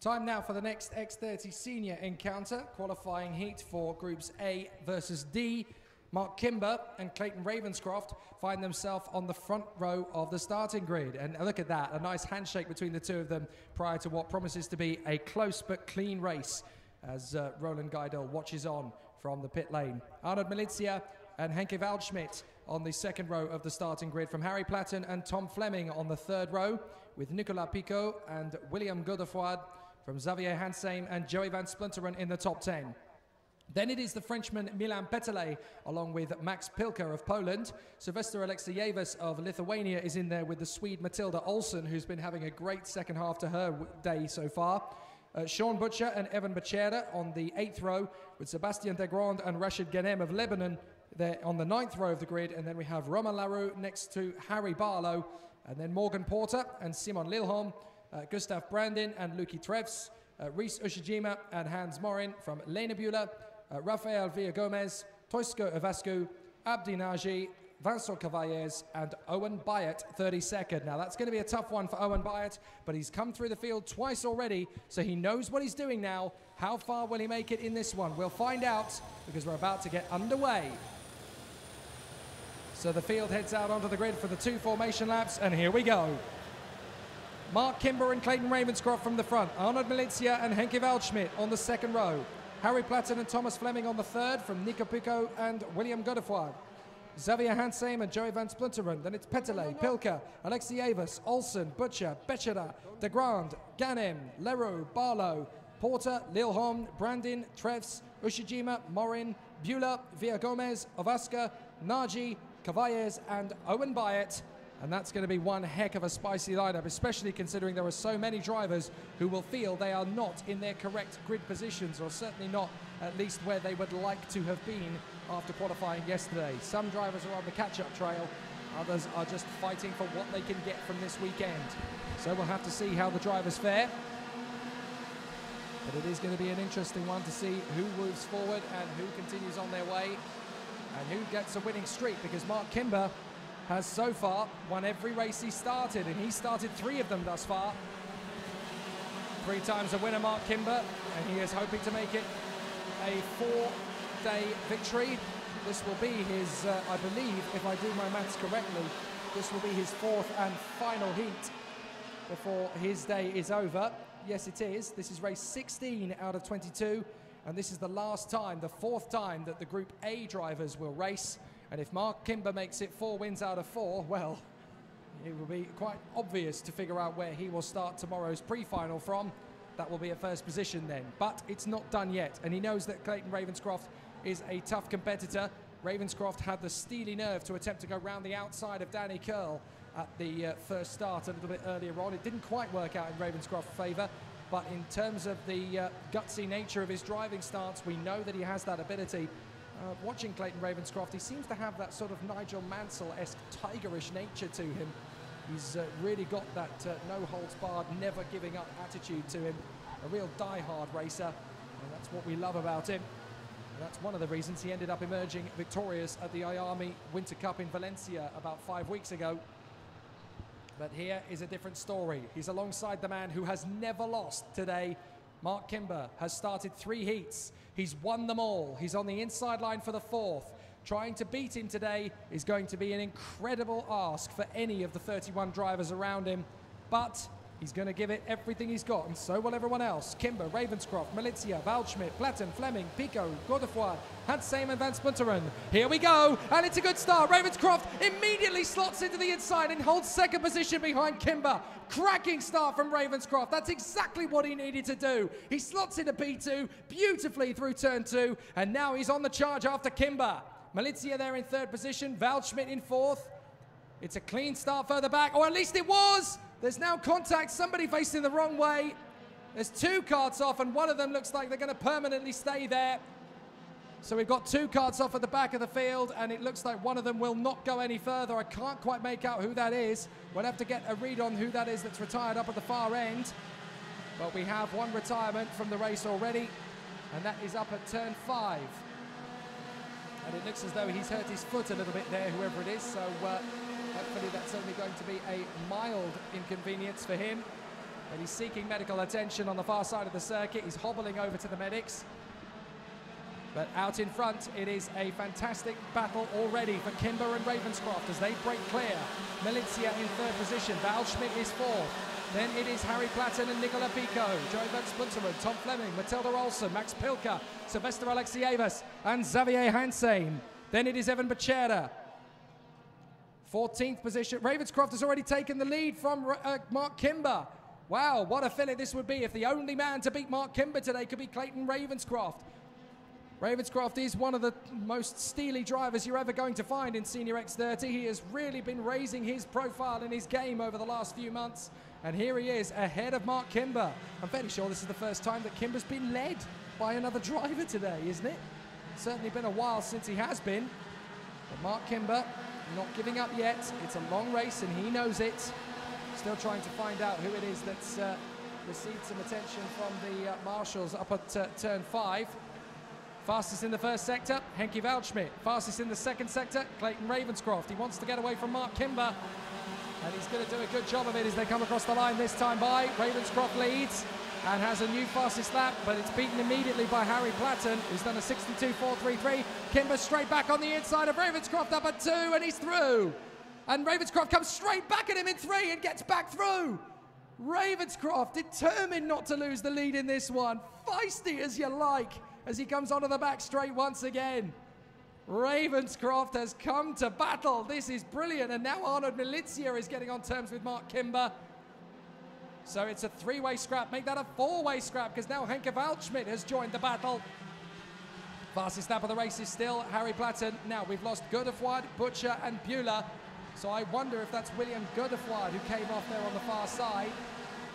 Time now for the next X30 senior encounter, qualifying heat for groups A versus D. Mark Kimber and Clayton Ravenscroft find themselves on the front row of the starting grid. And look at that, a nice handshake between the two of them prior to what promises to be a close but clean race as Roland Geidel watches on from the pit lane. Arnold Malizia and Henke Waldschmidt on the second row of the starting grid, from Harry Platten and Tom Fleming on the third row, with Nicolas Picot and William Godefroid from Xavier Hansheim and Joey van Splinteren in the top 10. Then it is the Frenchman Milan Petelé along with Max Pilker of Poland. Sylvester Alexievas of Lithuania is in there with the Swede Matilda Olsen, who's been having a great second half to her day so far. Sean Butcher and Evan Bachera on the 8th row, with Sebastian Degrand and Rashid Ghanem of Lebanon there on the 9th row of the grid. And then we have Romain Larue next to Harry Barlow, and then Morgan Porter and Simon Lilholm, Gustav Brandin and Luki Treves, Rhys Ushijima and Hans Morin from Lenebula, Rafael Villagomez, Toisko Evascu, Abdi Naji, Vincent Cavallers and Owen Byatt 32nd. Now that's going to be a tough one for Owen Byatt, but he's come through the field twice already, so he knows what he's doing now. How far will he make it in this one? We'll find out, because we're about to get underway. So the field heads out onto the grid for the 2 formation laps, and here we go. Mark Kimber and Clayton Ravenscroft from the front, Arnold Malizia and Henke Waldschmidt on the second row, Harry Platten and Thomas Fleming on the third, from Nico Picot and William Godefroid, Xavier Hansheim and Joey van Splinteren. Then it's Petelé, Pilker, Alexievas, Olsen, Butcher, Bechera, Degrand, Ghanem, Leroux, Barlow, Porter, Lilholm, Brandin, Treves, Ushijima, Morin, Bula, Villagomez, Ovaska, Naji, Cavallers and Owen Byatt. And that's going to be one heck of a spicy lineup, especially considering there are so many drivers who will feel they are not in their correct grid positions, or certainly not at least where they would like to have been after qualifying yesterday. Some drivers are on the catch-up trail, others are just fighting for what they can get from this weekend. So we'll have to see how the drivers fare. But it is going to be an interesting one to see who moves forward and who continues on their way and who gets a winning streak, because Mark Kimber has so far won every race he started, and he started 3 of them thus far. 3 times a winner, Mark Kimber, and he is hoping to make it a 4-day victory. This will be his, I believe, if I do my maths correctly, this will be his 4th and final heat before his day is over. Yes, it is. This is race 16 out of 22, and this is the last time, the 4th time that the Group A drivers will race. And if Mark Kimber makes it 4 wins out of 4, well, it will be quite obvious to figure out where he will start tomorrow's pre-final from. That will be a first position then. But it's not done yet, and he knows that Clayton Ravenscroft is a tough competitor. Ravenscroft had the steely nerve to attempt to go round the outside of Danny Curl at the first start a little bit earlier on. It didn't quite work out in Ravenscroft's favour, but in terms of the gutsy nature of his driving stance, we know that he has that ability. Watching Clayton Ravenscroft, he seems to have that sort of Nigel Mansell-esque tigerish nature to him. He's really got that no-holds-barred, never-giving-up attitude to him. A real die-hard racer, and that's what we love about him. And that's one of the reasons he ended up emerging victorious at the IAME Winter Cup in Valencia about 5 weeks ago. But here is a different story. He's alongside the man who has never lost today. Mark Kimber has started 3 heats. He's won them all. He's on the inside line for the 4th. Trying to beat him today is going to be an incredible ask for any of the 31 drivers around him. But he's going to give it everything he's got, and so will everyone else. Kimber, Ravenscroft, Malizia, Waldschmidt, Platten, Fleming, Picot, Godefroid, Hansheim and van Splinteren. Here we go, and it's a good start. Ravenscroft immediately slots into the inside and holds 2nd position behind Kimber. Cracking start from Ravenscroft. That's exactly what he needed to do. He slots into P2 beautifully through turn 2, and now he's on the charge after Kimber. Malizia there in 3rd position, Waldschmidt in 4th. It's a clean start further back, or at least it was. There's now contact, somebody facing the wrong way. There's 2 carts off, and one of them looks like they're going to permanently stay there. So we've got 2 carts off at the back of the field, and it looks like one of them will not go any further. I can't quite make out who that is. We'll have to get a read on who that is that's retired up at the far end. But we have one retirement from the race already, and that is up at turn 5. And it looks as though he's hurt his foot a little bit there, whoever it is, so hopefully that's only going to be a mild inconvenience for him. And he's seeking medical attention on the far side of the circuit. He's hobbling over to the medics. But out in front, it is a fantastic battle already for Kimber and Ravenscroft as they break clear. Milizia in third position. Waldschmidt is fourth. Then it is Harry Platten and Nicola Pico, Joey van Splinteren, Tom Fleming, Matilda Olsen, Max Pilka, Sylvester Alexievas, and Xavier Hansheim. Then it is Evan Becerra. 14th position. Ravenscroft has already taken the lead from Mark Kimber. Wow, what a filly this would be if the only man to beat Mark Kimber today could be Clayton Ravenscroft. Ravenscroft is one of the most steely drivers you're ever going to find in Senior X30. He has really been raising his profile in his game over the last few months. And here he is, ahead of Mark Kimber. I'm fairly sure this is the first time that Kimber's been led by another driver today, isn't it? Certainly been a while since he has been. But Mark Kimber, not giving up yet. It's a long race and he knows it. Still trying to find out who it is that's received some attention from the marshals up at turn 5. Fastest in the first sector, Henke Waldschmidt. Fastest in the second sector, Clayton Ravenscroft. He wants to get away from Mark Kimber, and he's going to do a good job of it as they come across the line this time by. Ravenscroft leads and has a new fastest lap, but it's beaten immediately by Harry Platten, who's done a 62.433. Kimber straight back on the inside of Ravenscroft up at 2, and he's through. And Ravenscroft comes straight back at him in 3 and gets back through. Ravenscroft determined not to lose the lead in this one. Feisty as you like, as he comes onto the back straight once again. Ravenscroft has come to battle. This is brilliant. And now Arnold Milizia is getting on terms with Mark Kimber. So it's a 3-way scrap. Make that a 4-way scrap because now Henke Waldschmidt has joined the battle. Fastest lap of the race is still Harry Platten. Now we've lost Godefroid, Butcher and Bueller. So I wonder if that's William Godefroid who came off there on the far side.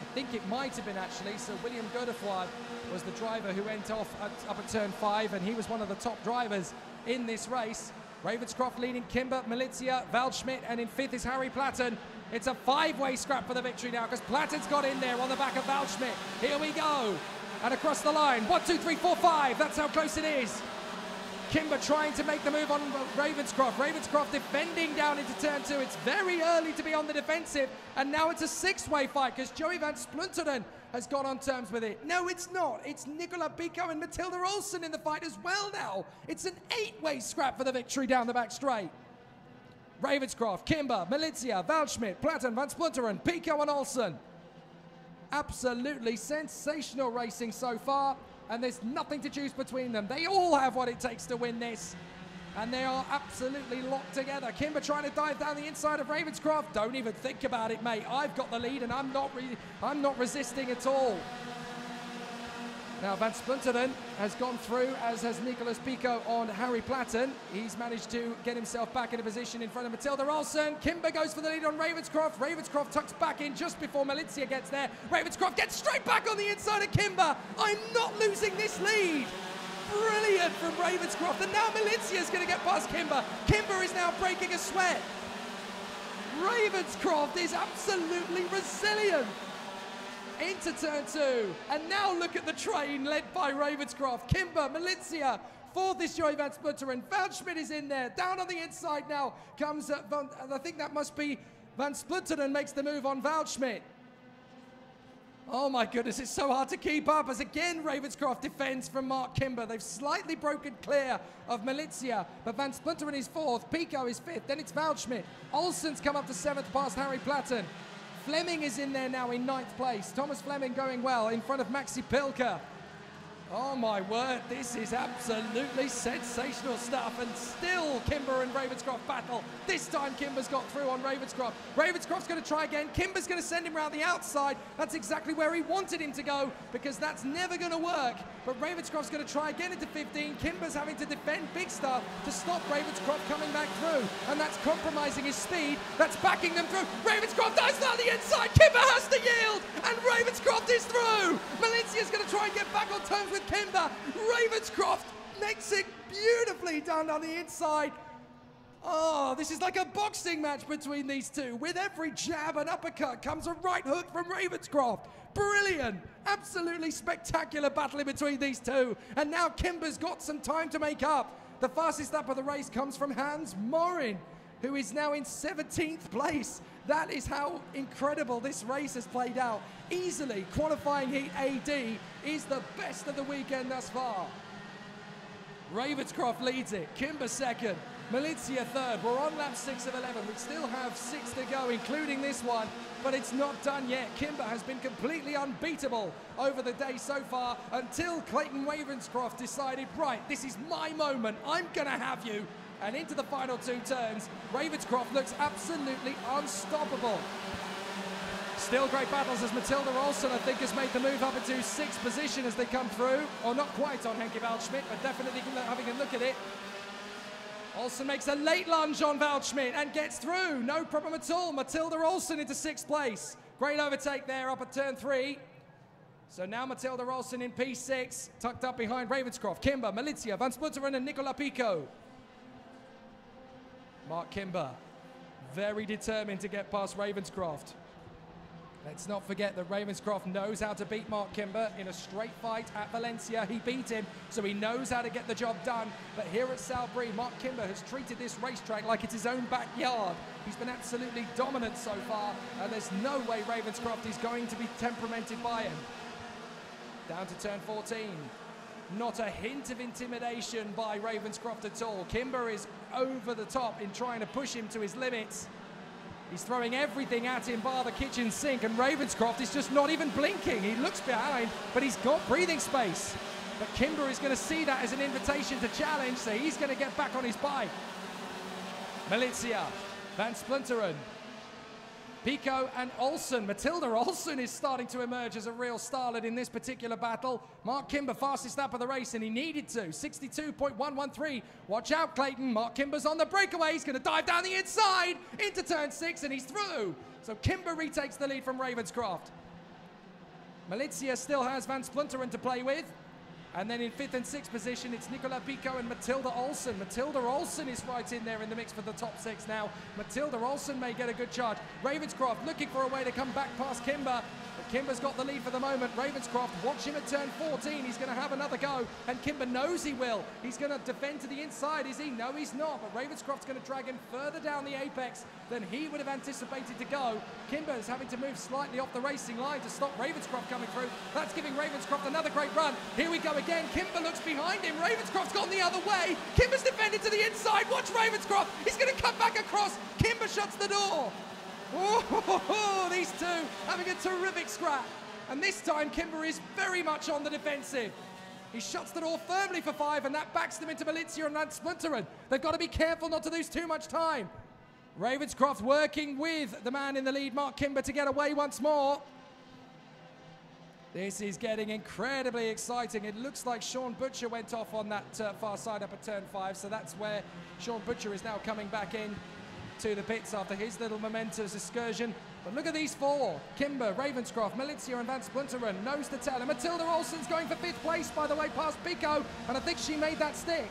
I think it might have been actually. So William Godefroid was the driver who went off up at turn 5, and he was one of the top drivers in this race. Ravenscroft leading Kimber, Milizia, Waldschmidt, and in 5th is Harry Platten. It's a 5-way scrap for the victory now because Platten's got in there on the back of Waldschmidt. Here we go. And across the line, 1, 2, 3, 4, 5. That's how close it is. Kimber trying to make the move on Ravenscroft. Ravenscroft defending down into turn 2. It's very early to be on the defensive. And now it's a 6-way fight because Joey van Splinteren has got on terms with it. No, it's not. It's Nicola Pico and Matilda Olsen in the fight as well now. It's an 8-way scrap for the victory down the back straight. Ravenscroft, Kimber, Milizia, Waldschmidt, Platten, van Splinteren, Pico and Olsen. Absolutely sensational racing so far. And there's nothing to choose between them. They all have what it takes to win this. And they are absolutely locked together. Kimber trying to dive down the inside of Ravenscroft. Don't even think about it, mate. I've got the lead and I'm not resisting at all. Now Van Splinteren has gone through, as has Nicolas Pico on Harry Platten. He's managed to get himself back in a position in front of Matilda Olsen. Kimber goes for the lead on Ravenscroft. Ravenscroft tucks back in just before Milizia gets there. Ravenscroft gets straight back on the inside of Kimber. I'm not losing this lead. Brilliant from Ravenscroft. And now Milizia is going to get past Kimber. Kimber is now breaking a sweat. Ravenscroft is absolutely resilient. Into turn 2, and now look at the train led by Ravenscroft. Kimber, Milizia, 4th is Joey van Splinteren. Waldschmidt is in there. Down on the inside now comes, I think that must be Van Splinteren makes the move on Waldschmidt. Oh my goodness, it's so hard to keep up as again Ravenscroft defends from Mark Kimber. They've slightly broken clear of Milizia, but Van Splinteren is 4th, Pico is 5th, then it's Waldschmidt. Olsen's come up to 7th past Harry Platten. Fleming is in there now in 9th place. Thomas Fleming going well in front of Maxi Pilka. Oh my word, this is absolutely sensational stuff, and still Kimber and Ravenscroft battle. This time Kimber's got through on Ravenscroft. Ravenscroft's going to try again. Kimber's going to send him around the outside. That's exactly where he wanted him to go because that's never going to work. But Ravenscroft's going to try again into 15. Kimber's having to defend big stuff to stop Ravenscroft coming back through, and that's compromising his speed. That's backing them through. Ravenscroft dives down the inside. Kimber has to yield, and Ravenscroft is through. Milizia's going to try and get back on terms with Kimber. Ravenscroft makes it beautifully down on the inside. Oh, this is like a boxing match between these two. With every jab and uppercut comes a right hook from Ravenscroft. Brilliant. Absolutely spectacular battle in between these two. And now Kimber's got some time to make up. The fastest lap of the race comes from Hans Morin, who is now in 17th place. That is how incredible this race has played out. Easily qualifying heat AD is the best of the weekend thus far. Ravenscroft leads it, Kimber second, Malizia third. We're on lap 6 of 11. We still have 6 to go, including this one, but it's not done yet. Kimber has been completely unbeatable over the day so far until Clayton Ravenscroft decided, right, this is my moment, I'm gonna have you. And into the final 2 turns, Ravenscroft looks absolutely unstoppable. Still great battles as Matilda Olsen, I think, has made the move up into 6th position as they come through. Or not quite on Henke Waldschmidt, but definitely having a look at it. Olsen makes a late lunge on Waldschmidt and gets through. No problem at all. Matilda Olsen into 6th place. Great overtake there up at turn 3. So now Matilda Olsen in P6, tucked up behind Ravenscroft, Kimber, Malizia, Van Splinteren and Nicola Pico. Mark Kimber, very determined to get past Ravenscroft. Let's not forget that Ravenscroft knows how to beat Mark Kimber in a straight fight at Valencia. He beat him, so he knows how to get the job done. But here at Salbris, Mark Kimber has treated this racetrack like it's his own backyard. He's been absolutely dominant so far, and there's no way Ravenscroft is going to be temperamented by him. Down to turn 14. Not a hint of intimidation by Ravenscroft at all. Kimber is over the top in trying to push him to his limits. He's throwing everything at him bar the kitchen sink, and Ravenscroft is just not even blinking. He looks behind, but he's got breathing space. But Kimber is going to see that as an invitation to challenge, so he's going to get back on his bike. Malizia, Van Splinteren, Pico and Olsen. Matilda Olsen is starting to emerge as a real starlet in this particular battle. Mark Kimber, fastest lap of the race, and he needed to. 62.113. Watch out, Clayton. Mark Kimber's on the breakaway. He's going to dive down the inside into turn 6, and he's through. So Kimber retakes the lead from Ravenscroft. Malizia still has Van Splinteren to play with. And then in 5th and 6th position, it's Nicola Pico and Matilda Olsen. Matilda Olsen is right in there in the mix for the top 6 now. Matilda Olsen may get a good charge. Ravenscroft looking for a way to come back past Kimber. But Kimber's got the lead for the moment. Ravenscroft, watch him at turn 14. He's going to have another go, and Kimber knows he will. He's going to defend to the inside, is he? No, he's not. But Ravenscroft's going to drag him further down the apex than he would have anticipated to go. Kimber is having to move slightly off the racing line to stop Ravenscroft coming through. That's giving Ravenscroft another great run. Here we go again. Kimber looks behind him. Ravenscroft's gone the other way. Kimber's defended to the inside. Watch Ravenscroft. He's going to cut back across. Kimber shuts the door. Oh, these two having a terrific scrap. And this time Kimber is very much on the defensive. He shuts the door firmly for 5, and that backs them into Malizia and Van Splinteren. They've got to be careful not to lose too much time. Ravenscroft working with the man in the lead, Mark Kimber, to get away once more. This is getting incredibly exciting. It looks like Sean Butcher went off on that far side up at turn 5, so that's where Sean Butcher is now coming back in to the pits after his little momentous excursion. But look at these 4. Kimber, Ravenscroft, Malizia and Van Splinteren. Nose to tail. And Matilda Olsen's going for 5th place, by the way, past Pico. And I think she made that stick.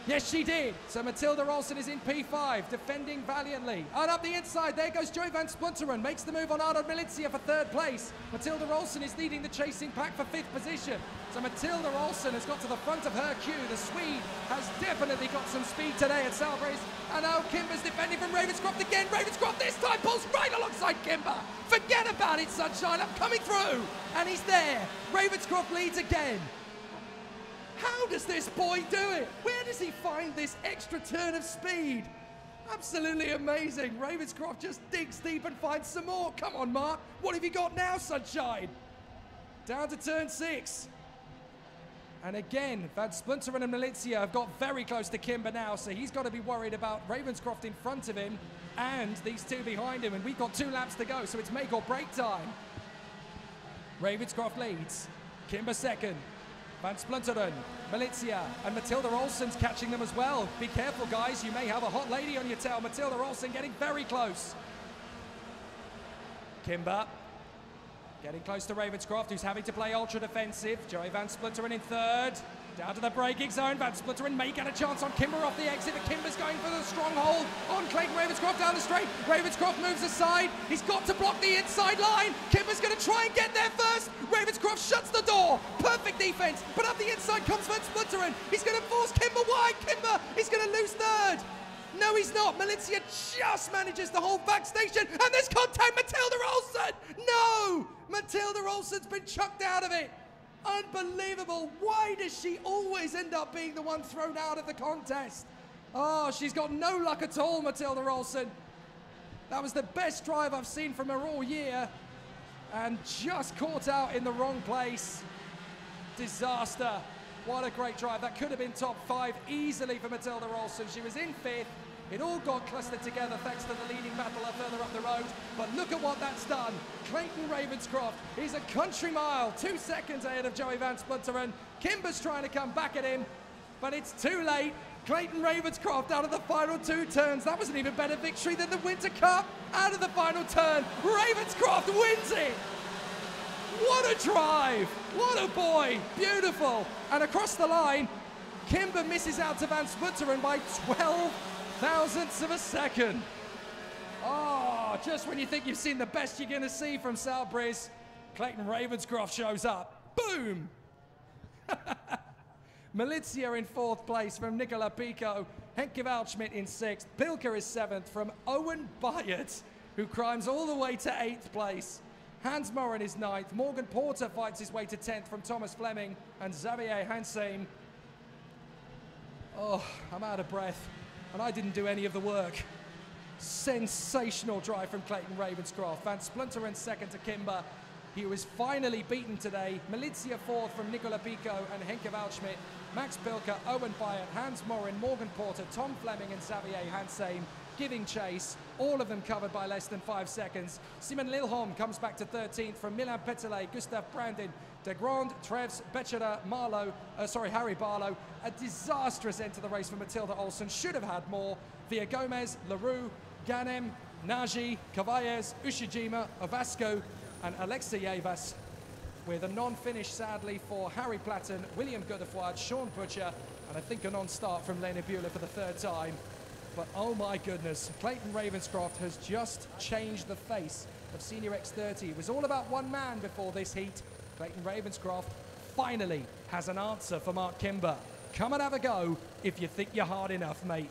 Yes, she did. So Matilda Olsen is in P5, defending valiantly. And up the inside, there goes Joy Van Splinteren. Makes the move on Arnold Malizia for 3rd place. Matilda Olsen is leading the chasing pack for 5th position. So Matilda Olsen has got to the front of her queue. The Swede has definitely got some speed today at Salbris. And now Kimber's defending from Ravenscroft again. Ravenscroft this time pulls right alongside Kimber. Forget about it, Sunshine. I'm coming through. And he's there. Ravenscroft leads again. How does this boy do it? Where does he find this extra turn of speed? Absolutely amazing. Ravenscroft just digs deep and finds some more. Come on, Mark. What have you got now, Sunshine? Down to turn 6. And again, Van Splinteren and Malizia have got very close to Kimber now, so he's got to be worried about Ravenscroft in front of him and these 2 behind him. And we've got 2 laps to go, so it's make or break time. Ravenscroft leads. Kimber second. Van Splinteren, Malizia, and Matilda Olsen's catching them as well. Be careful, guys. You may have a hot lady on your tail. Matilda Olsen getting very close. Kimber getting close to Ravenscroft, who's having to play ultra defensive. Joey Van Splinteren in 3rd. Down to the braking zone. Van Splinteren may get a chance on Kimber off the exit, but Kimber's going for the stronghold on Clayton Ravenscroft down the straight. Ravenscroft moves aside. He's got to block the inside line. Kimber's going to try and get there first. Ravenscroft shuts the door. Perfect defense, but up the inside comes Van Splinteren. He's going to force Kimber wide. Kimber is going to lose 3rd. No, he's not. Malizia just manages to hold back station, and there's contact. Matilda Olsen! No! Matilda Olsen's been chucked out of it. Unbelievable. Why does she always end up being the one thrown out of the contest? Oh, she's got no luck at all, Matilda Olsen. That was the best drive I've seen from her all year, and just caught out in the wrong place. Disaster. What a great drive. That could have been top 5 easily for Matilda Olsen. She was in 5th. It all got clustered together thanks to the leading battler further up the road. But look at what that's done. Clayton Ravenscroft is a country mile, 2 seconds ahead of Joey Van Splunteren. Kimber's trying to come back at him, but it's too late. Clayton Ravenscroft out of the final 2 turns. That was an even better victory than the Winter Cup. Out of the final turn, Ravenscroft wins it. What a drive! What a boy! Beautiful! And across the line, Kimber misses out to Van Splunteren by 12 thousandths of a second. Oh, just when you think you've seen the best you're going to see from Salbris, Clayton Ravenscroft shows up. Boom! Malizia in 4th place from Nicola Pico. Henke Waldschmidt in 6th. Pilker is 7th from Owen Byard, who climbs all the way to 8th place. Hans Morin is 9th. Morgan Porter fights his way to 10th from Thomas Fleming and Xavier Hansheim. Oh, I'm out of breath. And I didn't do any of the work. Sensational drive from Clayton Ravenscroft. Van Splunteren 2nd to Kimber. He was finally beaten today. Malizia 4th from Nicola Pico and Henke Waldschmidt. Max Pilker, Owen Byard, Hans Morin, Morgan Porter, Tom Fleming and Xavier Hansheim giving chase. All of them covered by less than 5 seconds. Simon Lilholm comes back to 13th from Milan Petelé, Gustav Brandon, De Grand, Treves, Becerra, Harry Barlow. A disastrous end to the race for Matilda Olsen. Should have had more. Via Gomez, LaRue, Ganem, Nagy, Cavalles, Ushijima, Ovasco, and Alexeyevas, with a non-finish, sadly, for Harry Platten, William Godefroy, Sean Butcher, and I think a non-start from Lena Bueller for the 3rd time. But oh my goodness, Clayton Ravenscroft has just changed the face of Senior X30. It was all about one man before this heat. Clayton Ravenscroft finally has an answer for Mark Kimber. Come and have a go if you think you're hard enough, mate.